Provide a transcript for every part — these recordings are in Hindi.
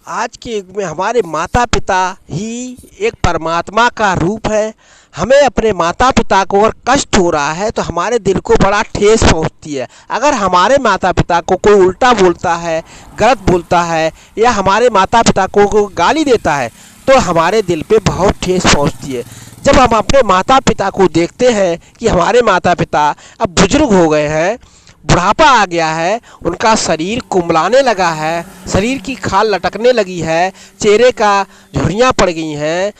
आज के युग में हमारे माता पिता ही एक परमात्मा का रूप है। हमें अपने माता पिता को अगर कष्ट हो रहा है तो हमारे दिल को बड़ा ठेस पहुंचती है। अगर हमारे माता पिता को कोई उल्टा बोलता है, गलत बोलता है या हमारे माता पिता को गाली देता है तो हमारे दिल पे बहुत ठेस पहुंचती है। जब हम अपने माता पिता को देखते हैं कि हमारे माता पिता अब बुजुर्ग हो गए हैं, बुढ़ापा आ गया है, उनका शरीर कुम्हलाने लगा है, शरीर की खाल लटकने लगी है, चेहरे का झुर्रियाँ पड़ गई हैं,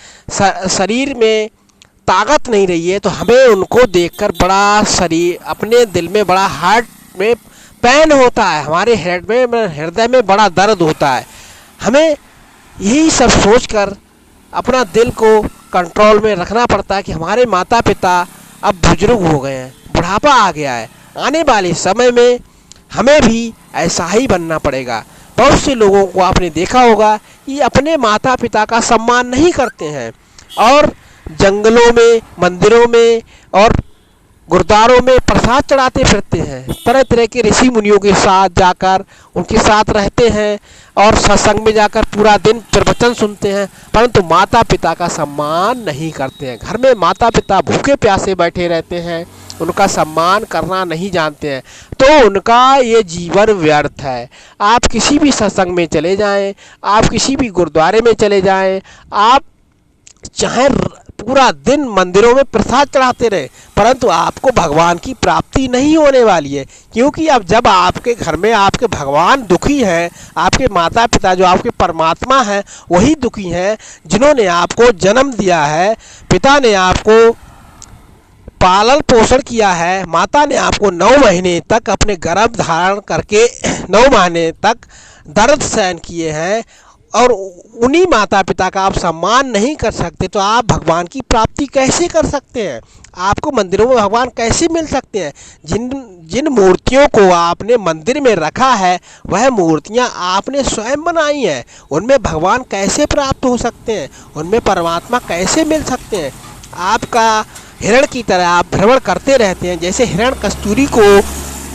शरीर में ताकत नहीं रही है, तो हमें उनको देखकर बड़ा शरीर अपने दिल में बड़ा हार्ट में पेन होता है, हमारे हृदय में बड़ा दर्द होता है। हमें यही सब सोचकर अपना दिल को कंट्रोल में रखना पड़ता है कि हमारे माता पिता अब बुजुर्ग हो गए हैं, बुढ़ापा आ गया है, आने वाले समय में हमें भी ऐसा ही बनना पड़ेगा। बहुत से लोगों को आपने देखा होगा कि अपने माता पिता का सम्मान नहीं करते हैं और जंगलों में, मंदिरों में और गुरुद्वारों में प्रसाद चढ़ाते फिरते हैं। तरह तरह के ऋषि मुनियों के साथ जाकर उनके साथ रहते हैं और सत्संग में जाकर पूरा दिन प्रवचन सुनते हैं, परंतु माता पिता का सम्मान नहीं करते हैं। घर में माता पिता भूखे प्यासे बैठे रहते हैं, उनका सम्मान करना नहीं जानते हैं, तो उनका ये जीवन व्यर्थ है। आप किसी भी सत्संग में चले जाएं, आप किसी भी गुरुद्वारे में चले जाएं, आप चाहे पूरा दिन मंदिरों में प्रसाद चढ़ाते रहे, परंतु आपको भगवान की प्राप्ति नहीं होने वाली है। क्योंकि अब जब आपके घर में आपके भगवान दुखी हैं, आपके माता पिता जो आपके परमात्मा हैं वही दुखी हैं, जिन्होंने आपको जन्म दिया है, पिता ने आपको पालन पोषण किया है, माता ने आपको 9 महीने तक अपने गर्भ धारण करके 9 महीने तक दर्द सहन किए हैं और उन्हीं माता पिता का आप सम्मान नहीं कर सकते तो आप भगवान की प्राप्ति कैसे कर सकते हैं? आपको मंदिरों में भगवान कैसे मिल सकते हैं? जिन मूर्तियों को आपने मंदिर में रखा है वह मूर्तियां आपने स्वयं बनाई हैं, उनमें भगवान कैसे प्राप्त हो सकते हैं? उनमें परमात्मा कैसे मिल सकते हैं? आपका हिरण की तरह आप भ्रमण करते रहते हैं, जैसे हिरण कस्तूरी को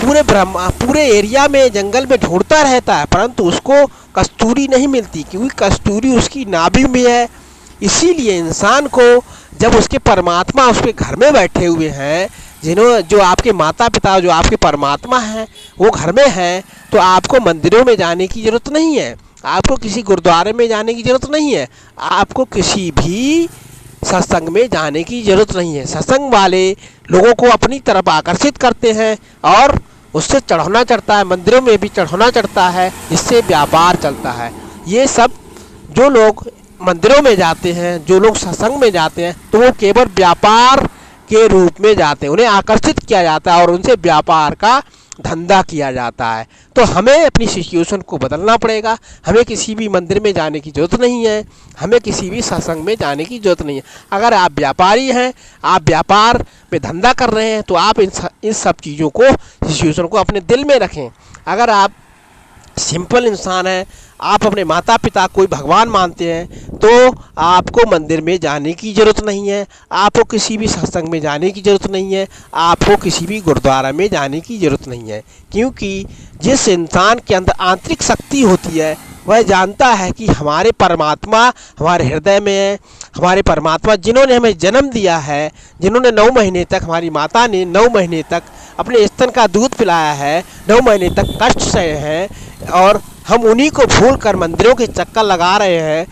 पूरे एरिया में जंगल में ढूंढता रहता है, परंतु उसको कस्तूरी नहीं मिलती क्योंकि कस्तूरी उसकी नाभि में है। इसीलिए इंसान को जब उसके परमात्मा उसके घर में बैठे हुए हैं, जो आपके माता पिता जो आपके परमात्मा हैं वो घर में हैं, तो आपको मंदिरों में जाने की ज़रूरत नहीं है, आपको किसी गुरुद्वारे में जाने की ज़रूरत नहीं है, आपको किसी भी सत्संग में जाने की ज़रूरत नहीं है। सत्संग वाले लोगों को अपनी तरफ आकर्षित करते हैं और उससे चढ़ाना चढ़ता है, मंदिरों में भी चढ़ाना चढ़ता है, जिससे व्यापार चलता है। ये सब जो लोग मंदिरों में जाते हैं, जो लोग सत्संग में जाते हैं, तो वो केवल व्यापार के रूप में जाते हैं, उन्हें आकर्षित किया जाता है और उनसे व्यापार का धंधा किया जाता है। तो हमें अपनी सिचुएशन को बदलना पड़ेगा। हमें किसी भी मंदिर में जाने की ज़रूरत नहीं है, हमें किसी भी सत्संग में जाने की ज़रूरत नहीं है। अगर आप व्यापारी हैं, आप व्यापार में धंधा कर रहे हैं, तो आप इन सब चीज़ों को, सिचुएशन को अपने दिल में रखें। अगर आप सिंपल इंसान हैं, आप अपने माता पिता कोई भगवान मानते हैं, तो आपको मंदिर में जाने की ज़रूरत नहीं है, आपको किसी भी सत्संग में जाने की ज़रूरत नहीं है, आपको किसी भी गुरुद्वारा में जाने की ज़रूरत नहीं है। क्योंकि जिस इंसान के अंदर आंतरिक शक्ति होती है वह जानता है कि हमारे परमात्मा हमारे हृदय में है। हमारे परमात्मा जिन्होंने हमें जन्म दिया है, जिन्होंने 9 महीने तक, हमारी माता ने 9 महीने तक अपने स्तन का दूध पिलाया है, 9 महीने तक कष्ट सहे हैं, और हम उन्हीं को भूल कर मंदिरों के चक्कर लगा रहे हैं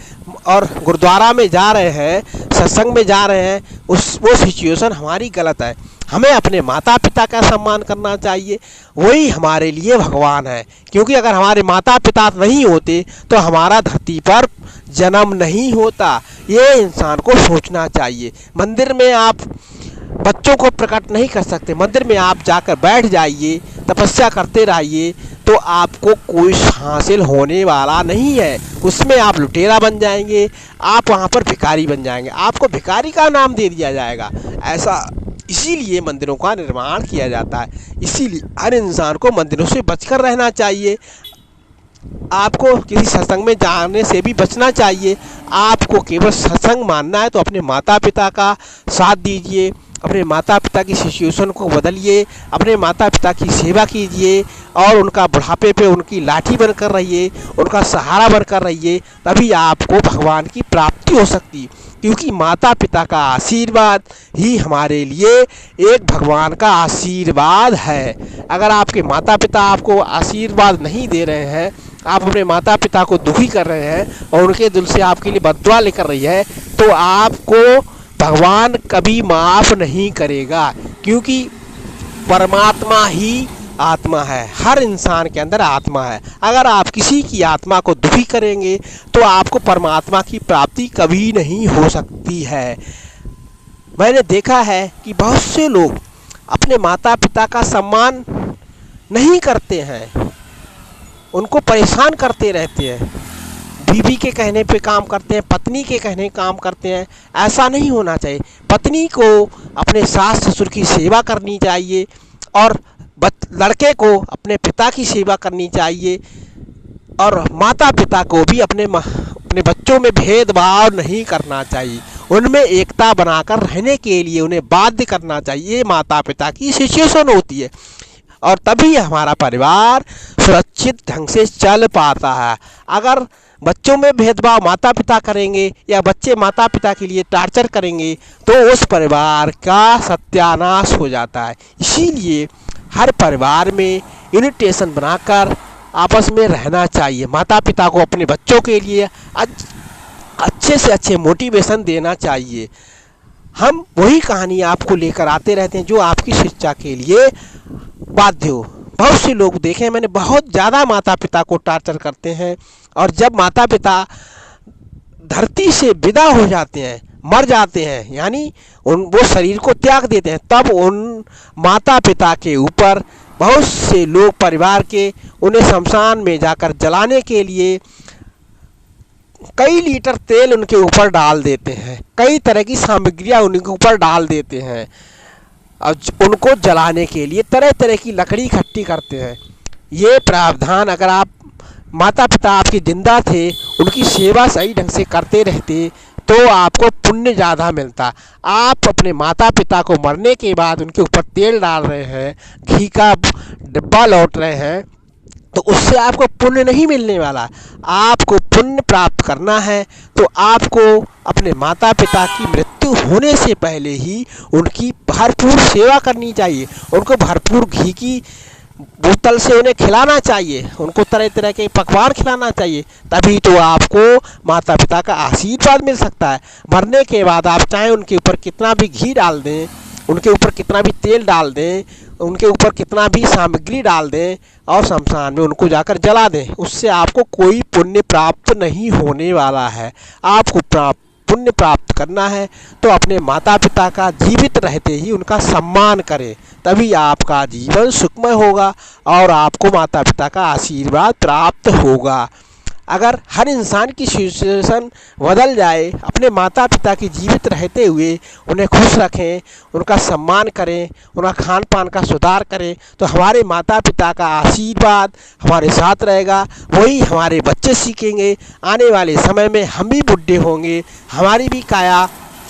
और गुरुद्वारा में जा रहे हैं, सत्संग में जा रहे हैं, वो सिचुएशन हमारी गलत है। हमें अपने माता पिता का सम्मान करना चाहिए, वही हमारे लिए भगवान है। क्योंकि अगर हमारे माता पिता नहीं होते तो हमारा धरती पर जन्म नहीं होता। ये इंसान को सोचना चाहिए। मंदिर में आप बच्चों को प्रकट नहीं कर सकते, मंदिर में आप जाकर बैठ जाइए, तपस्या करते रहिए, तो आपको कोई हासिल होने वाला नहीं है। उसमें आप लुटेरा बन जाएंगे, आप वहाँ पर भिखारी बन जाएंगे, आपको भिखारी का नाम दे दिया जाएगा। ऐसा इसीलिए मंदिरों का निर्माण किया जाता है। इसीलिए हर इंसान को मंदिरों से बचकर रहना चाहिए। आपको किसी सत्संग में जाने से भी बचना चाहिए। आपको केवल सत्संग मानना है तो अपने माता पिता का साथ दीजिए, अपने माता पिता की सिचुएशन को बदलिए, अपने माता पिता की सेवा कीजिए और उनका बुढ़ापे पे उनकी लाठी बनकर रहिए, उनका सहारा बनकर रहिए, तभी आपको भगवान की प्राप्ति हो सकती। क्योंकि माता पिता का आशीर्वाद ही हमारे लिए एक भगवान का आशीर्वाद है। अगर आपके माता पिता आपको आशीर्वाद नहीं दे रहे हैं, आप अपने माता पिता को दुखी कर रहे हैं और उनके दिल से आपके लिए बद्दुआ लेकर रही है, तो आपको भगवान कभी माफ़ नहीं करेगा। क्योंकि परमात्मा ही आत्मा है, हर इंसान के अंदर आत्मा है। अगर आप किसी की आत्मा को दुखी करेंगे तो आपको परमात्मा की प्राप्ति कभी नहीं हो सकती है। मैंने देखा है कि बहुत से लोग अपने माता पिता का सम्मान नहीं करते हैं, उनको परेशान करते रहते हैं, बीवी के कहने पे काम करते हैं, पत्नी के कहने काम करते हैं। ऐसा नहीं होना चाहिए। पत्नी को अपने सास ससुर की सेवा करनी चाहिए और लड़के को अपने पिता की सेवा करनी चाहिए, और माता पिता को भी अपने बच्चों में भेदभाव नहीं करना चाहिए। उनमें एकता बनाकर रहने के लिए उन्हें बाध्य करना चाहिए। माता पिता की सिचुएशन होती है और तभी हमारा परिवार सुरक्षित ढंग से चल पाता है। अगर बच्चों में भेदभाव माता पिता करेंगे या बच्चे माता पिता के लिए टार्चर करेंगे तो उस परिवार का सत्यानाश हो जाता है। इसीलिए हर परिवार में यूनिटेशन बनाकर आपस में रहना चाहिए। माता पिता को अपने बच्चों के लिए अच्छे से अच्छे मोटिवेशन देना चाहिए। हम वही कहानी आपको लेकर आते रहते हैं जो आपकी शिक्षा के लिए बाध्य हो। बहुत से लोग देखे मैंने, बहुत ज़्यादा माता पिता को टार्चर करते हैं, और जब माता पिता धरती से विदा हो जाते हैं, मर जाते हैं, यानी वो शरीर को त्याग देते हैं, तब उन माता पिता के ऊपर बहुत से लोग परिवार के उन्हें शमशान में जाकर जलाने के लिए कई लीटर तेल उनके ऊपर डाल देते हैं, कई तरह की सामग्रियां उनके ऊपर डाल देते हैं और उनको जलाने के लिए तरह तरह की लकड़ी इकट्ठी करते हैं। ये प्रावधान अगर आप माता पिता आपके जिंदा थे, उनकी सेवा सही ढंग से करते रहते तो आपको पुण्य ज़्यादा मिलता। आप अपने माता पिता को मरने के बाद उनके ऊपर तेल डाल रहे हैं, घी का डिब्बा लौट रहे हैं, तो उससे आपको पुण्य नहीं मिलने वाला। आपको पुण्य प्राप्त करना है तो आपको अपने माता पिता की मृत्यु होने से पहले ही उनकी भरपूर सेवा करनी चाहिए, उनको भरपूर घी की बोतल से उन्हें खिलाना चाहिए, उनको तरह तरह के पकवान खिलाना चाहिए, तभी तो आपको माता पिता का आशीर्वाद मिल सकता है। मरने के बाद आप चाहे उनके ऊपर कितना भी घी डाल दें, उनके ऊपर कितना भी तेल डाल दें, उनके ऊपर कितना भी सामग्री डाल दें और शमशान में उनको जाकर जला दें, उससे आपको कोई पुण्य प्राप्त नहीं होने वाला है। आपको पुण्य प्राप्त करना है तो अपने माता पिता का जीवित रहते ही उनका सम्मान करें, तभी आपका जीवन सुखमय होगा और आपको माता पिता का आशीर्वाद प्राप्त होगा। अगर हर इंसान की सिचुएशन बदल जाए, अपने माता पिता की जीवित रहते हुए उन्हें खुश रखें, उनका सम्मान करें, उनका खान पान का सुधार करें, तो हमारे माता पिता का आशीर्वाद हमारे साथ रहेगा। वही हमारे बच्चे सीखेंगे। आने वाले समय में हम भी बुढ़े होंगे, हमारी भी काया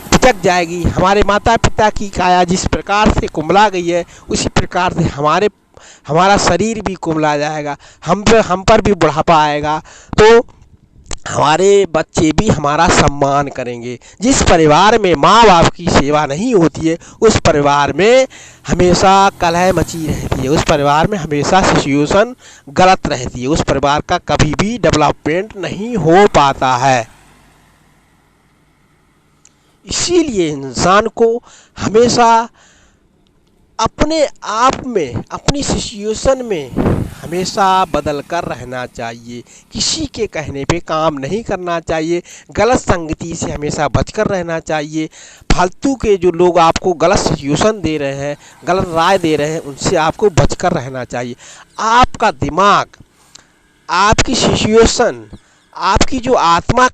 पिचक जाएगी। हमारे माता पिता की काया जिस प्रकार से कुम्हला गई है, उसी प्रकार से हमारा शरीर भी कुम्हला जाएगा, हम पर भी बुढ़ापा आएगा, तो हमारे बच्चे भी हमारा सम्मान करेंगे। जिस परिवार में माँ बाप की सेवा नहीं होती है, उस परिवार में हमेशा कलह मची रहती है, उस परिवार में हमेशा सिचुएशन गलत रहती है, उस परिवार का कभी भी डेवलपमेंट नहीं हो पाता है। इसीलिए इंसान को हमेशा अपने आप में, अपनी सिचुएशन में हमेशा बदल कर रहना चाहिए। किसी के कहने पे काम नहीं करना चाहिए, गलत संगति से हमेशा बचकर रहना चाहिए। फालतू के जो लोग आपको गलत सिचुएशन दे रहे हैं, गलत राय दे रहे हैं, उनसे आपको बचकर रहना चाहिए। आपका दिमाग, आपकी सिचुएशन, आपकी जो आत्मा